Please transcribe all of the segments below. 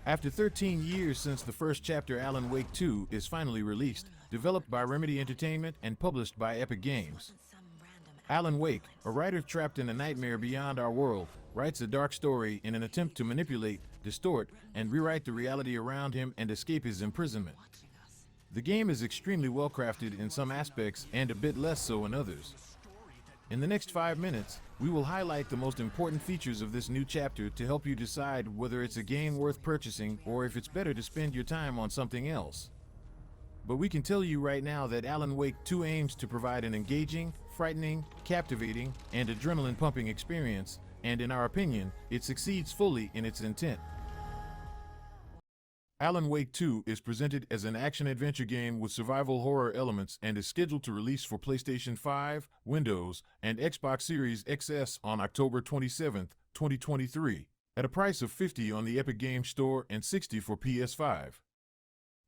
After 13 years since the first chapter, Alan Wake 2 is finally released, developed by Remedy Entertainment and published by Epic Games. Alan Wake, a writer trapped in a nightmare beyond our world, writes a dark story in an attempt to manipulate, distort, and rewrite the reality around him and escape his imprisonment. The game is extremely well crafted in some aspects and a bit less so in others. In the next 5 minutes, we will highlight the most important features of this new chapter to help you decide whether it's a game worth purchasing or if it's better to spend your time on something else. But we can tell you right now that Alan Wake 2 aims to provide an engaging, frightening, captivating, and adrenaline-pumping experience, and in our opinion, it succeeds fully in its intent. Alan Wake 2 is presented as an action-adventure game with survival horror elements and is scheduled to release for PlayStation 5, Windows, and Xbox Series XS on October 27, 2023, at a price of $50 on the Epic Games Store and $60 for PS5.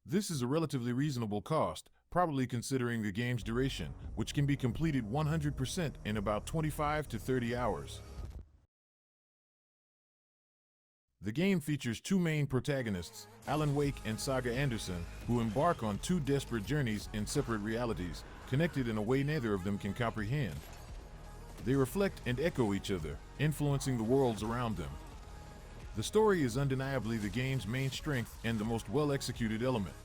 This is a relatively reasonable cost, probably considering the game's duration, which can be completed 100% in about 25 to 30 hours. The game features two main protagonists, Alan Wake and Saga Anderson, who embark on two desperate journeys in separate realities, connected in a way neither of them can comprehend. They reflect and echo each other, influencing the worlds around them. The story is undeniably the game's main strength and the most well-executed element.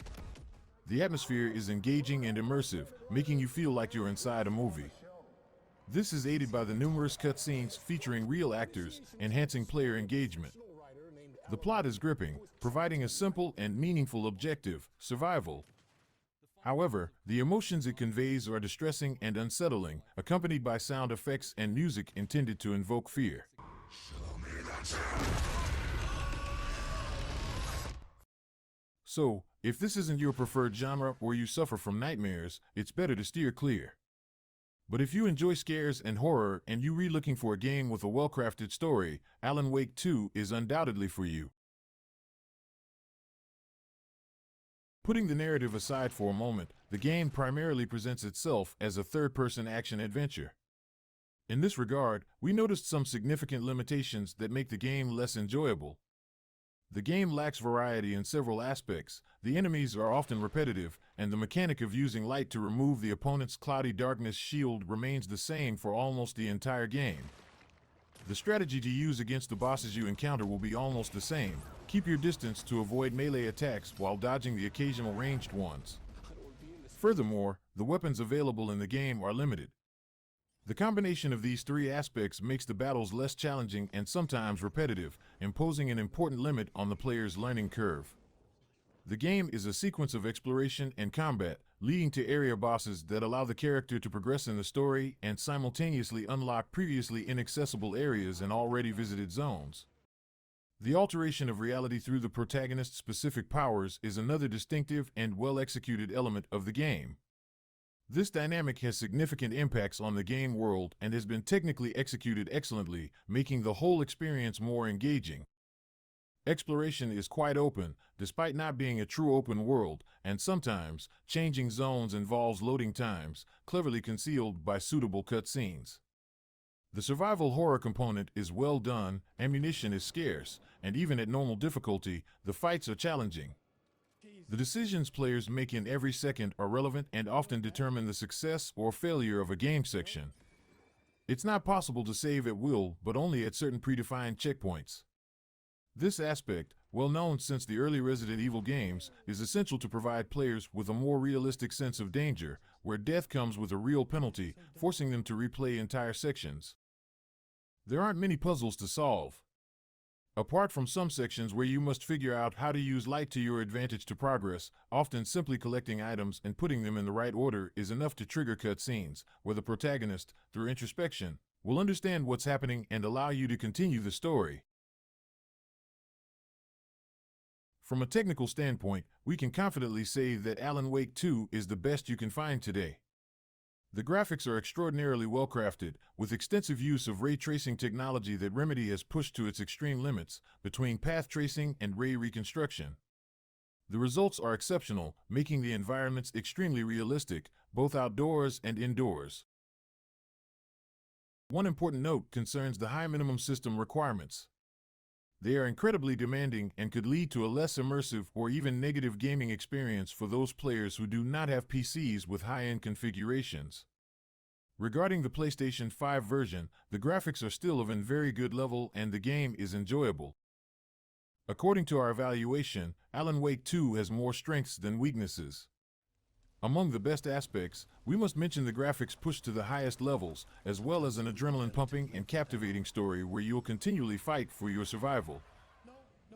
The atmosphere is engaging and immersive, making you feel like you're inside a movie. This is aided by the numerous cutscenes featuring real actors, enhancing player engagement. The plot is gripping, providing a simple and meaningful objective, survival. However, the emotions it conveys are distressing and unsettling, accompanied by sound effects and music intended to invoke fear. So, if this isn't your preferred genre or you suffer from nightmares, it's better to steer clear. But if you enjoy scares and horror and you're looking for a game with a well-crafted story, Alan Wake 2 is undoubtedly for you. Putting the narrative aside for a moment, the game primarily presents itself as a third-person action-adventure. In this regard, we noticed some significant limitations that make the game less enjoyable. The game lacks variety in several aspects, the enemies are often repetitive, and the mechanic of using light to remove the opponent's cloudy darkness shield remains the same for almost the entire game. The strategy to use against the bosses you encounter will be almost the same. Keep your distance to avoid melee attacks while dodging the occasional ranged ones. Furthermore, the weapons available in the game are limited. The combination of these three aspects makes the battles less challenging and sometimes repetitive, imposing an important limit on the player's learning curve. The game is a sequence of exploration and combat, leading to area bosses that allow the character to progress in the story and simultaneously unlock previously inaccessible areas and already visited zones. The alteration of reality through the protagonist's specific powers is another distinctive and well-executed element of the game. This dynamic has significant impacts on the game world and has been technically executed excellently, making the whole experience more engaging. Exploration is quite open, despite not being a true open world, and sometimes, changing zones involves loading times, cleverly concealed by suitable cutscenes. The survival horror component is well done, ammunition is scarce, and even at normal difficulty, the fights are challenging. The decisions players make in every second are relevant and often determine the success or failure of a game section. It's not possible to save at will, but only at certain predefined checkpoints. This aspect, well known since the early Resident Evil games, is essential to provide players with a more realistic sense of danger, where death comes with a real penalty, forcing them to replay entire sections. There aren't many puzzles to solve. Apart from some sections where you must figure out how to use light to your advantage to progress, often simply collecting items and putting them in the right order is enough to trigger cutscenes, where the protagonist, through introspection, will understand what's happening and allow you to continue the story. From a technical standpoint, we can confidently say that Alan Wake 2 is the best you can find today. The graphics are extraordinarily well crafted, with extensive use of ray tracing technology that Remedy has pushed to its extreme limits, between path tracing and ray reconstruction. The results are exceptional, making the environments extremely realistic, both outdoors and indoors. One important note concerns the high minimum system requirements. They are incredibly demanding and could lead to a less immersive or even negative gaming experience for those players who do not have PCs with high-end configurations. Regarding the PlayStation 5 version, the graphics are still of a very good level and the game is enjoyable. According to our evaluation, Alan Wake 2 has more strengths than weaknesses. Among the best aspects, we must mention the graphics pushed to the highest levels, as well as an adrenaline-pumping and captivating story where you'll continually fight for your survival.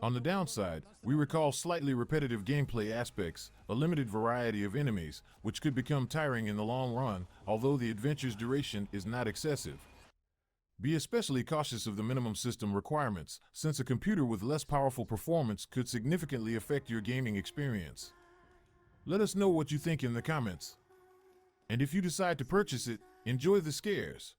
On the downside, we recall slightly repetitive gameplay aspects, a limited variety of enemies, which could become tiring in the long run, although the adventure's duration is not excessive. Be especially cautious of the minimum system requirements, since a computer with less powerful performance could significantly affect your gaming experience. Let us know what you think in the comments. And if you decide to purchase it, enjoy the scares.